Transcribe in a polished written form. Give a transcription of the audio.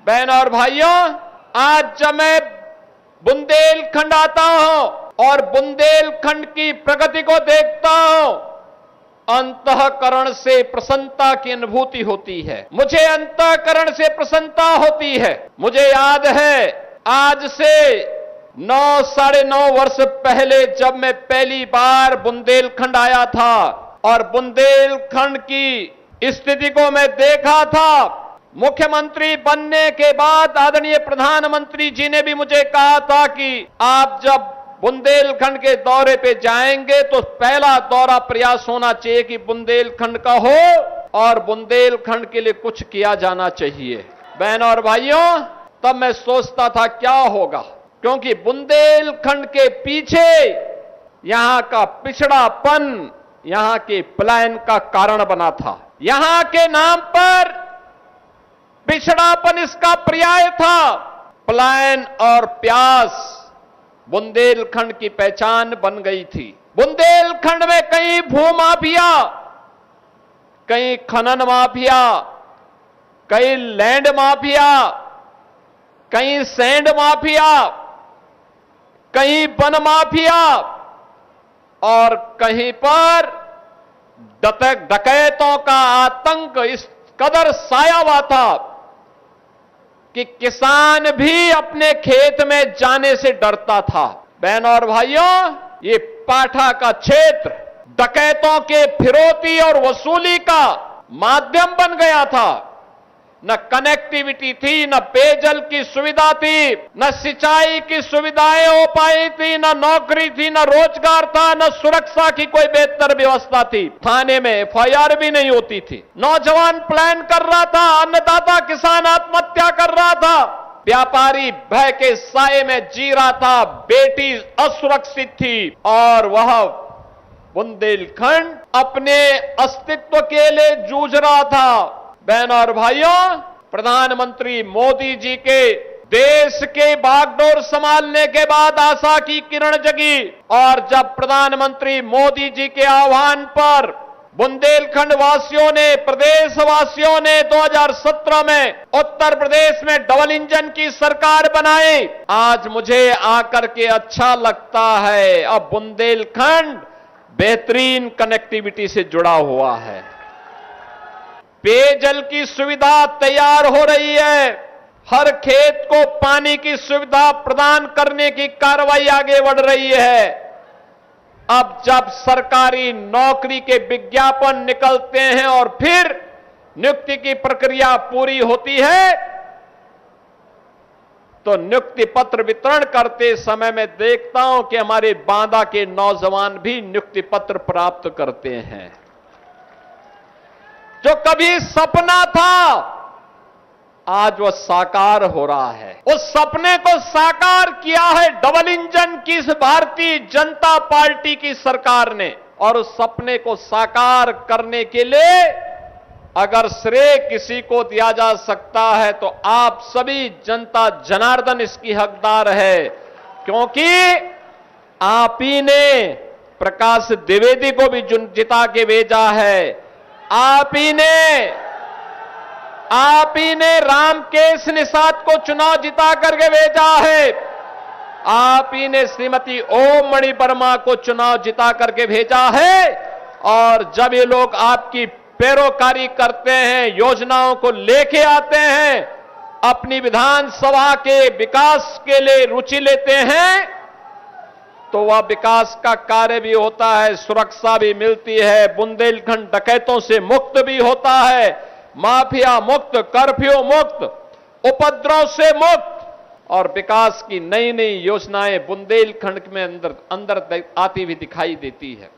बहन और भाइयों, आज जब मैं बुंदेलखंड आता हूं और बुंदेलखंड की प्रगति को देखता हूं, अंतःकरण से प्रसन्नता की अनुभूति होती है। मुझे अंतःकरण से प्रसन्नता होती है। मुझे याद है आज से 9-9.5 वर्ष पहले जब मैं पहली बार बुंदेलखंड आया था और बुंदेलखंड की स्थिति को मैं देखा था। मुख्यमंत्री बनने के बाद आदरणीय प्रधानमंत्री जी ने भी मुझे कहा था कि आप जब बुंदेलखंड के दौरे पे जाएंगे तो पहला दौरा प्रयास होना चाहिए कि बुंदेलखंड का हो और बुंदेलखंड के लिए कुछ किया जाना चाहिए। बहनों और भाइयों, तब मैं सोचता था क्या होगा, क्योंकि बुंदेलखंड के पीछे यहां का पिछड़ापन यहां के पलायन का कारण बना था। यहां के नाम पर पिछड़ापन इसका पर्याय था। पलायन और प्यास बुंदेलखंड की पहचान बन गई थी। बुंदेलखंड में कहीं भूमाफिया, कहीं खनन माफिया, कहीं लैंड माफिया, कहीं सैंड माफिया, कहीं वन माफिया और कहीं पर डकैतों का आतंक इस कदर साया हुआ था कि किसान भी अपने खेत में जाने से डरता था। बहनों और भाइयों, ये पाठा का क्षेत्र डकैतों के फिरौती और वसूली का माध्यम बन गया था। न कनेक्टिविटी थी, न पेयजल की सुविधा थी, न सिंचाई की सुविधाएं हो पाई थी, न नौकरी थी, न रोजगार था, न सुरक्षा की कोई बेहतर व्यवस्था थी। थाने में एफआईआर भी नहीं होती थी। नौजवान प्लान कर रहा था, अन्नदाता किसान आत्महत्या कर रहा था, व्यापारी भय के साए में जी रहा था, बेटी असुरक्षित थी और वह बुंदेलखंड अपने अस्तित्व के लिए जूझ रहा था। बहनों और भाइयों, प्रधानमंत्री मोदी जी के देश के बागडोर संभालने के बाद आशा की किरण जगी और जब प्रधानमंत्री मोदी जी के आह्वान पर बुंदेलखंड वासियों ने, प्रदेश वासियों ने 2017 में उत्तर प्रदेश में डबल इंजन की सरकार बनाई। आज मुझे आकर के अच्छा लगता है, अब बुंदेलखंड बेहतरीन कनेक्टिविटी से जुड़ा हुआ है। पेयजल की सुविधा तैयार हो रही है। हर खेत को पानी की सुविधा प्रदान करने की कार्रवाई आगे बढ़ रही है। अब जब सरकारी नौकरी के विज्ञापन निकलते हैं और फिर नियुक्ति की प्रक्रिया पूरी होती है तो नियुक्ति पत्र वितरण करते समय मैं देखता हूं कि हमारे बांदा के नौजवान भी नियुक्ति पत्र प्राप्त करते हैं। जो कभी सपना था आज वह साकार हो रहा है। उस सपने को साकार किया है डबल इंजन की भारतीय जनता पार्टी की सरकार ने। और उस सपने को साकार करने के लिए अगर श्रेय किसी को दिया जा सकता है तो आप सभी जनता जनार्दन इसकी हकदार है, क्योंकि आप ही ने प्रकाश द्विवेदी को भी जिता के भेजा है। आप ही ने रामकेश निषाद को चुनाव जिता करके भेजा है। आप ही ने श्रीमती ओम मणि वर्मा को चुनाव जिता करके भेजा है। और जब ये लोग आपकी पैरोकारी करते हैं, योजनाओं को लेके आते हैं, अपनी विधानसभा के विकास के लिए रुचि लेते हैं, तो वह विकास का कार्य भी होता है, सुरक्षा भी मिलती है, बुंदेलखंड डकैतों से मुक्त भी होता है, माफिया मुक्त, कर्फ्यू मुक्त, उपद्रव से मुक्त और विकास की नई नई योजनाएं बुंदेलखंड में अंदर आती हुई दिखाई देती है।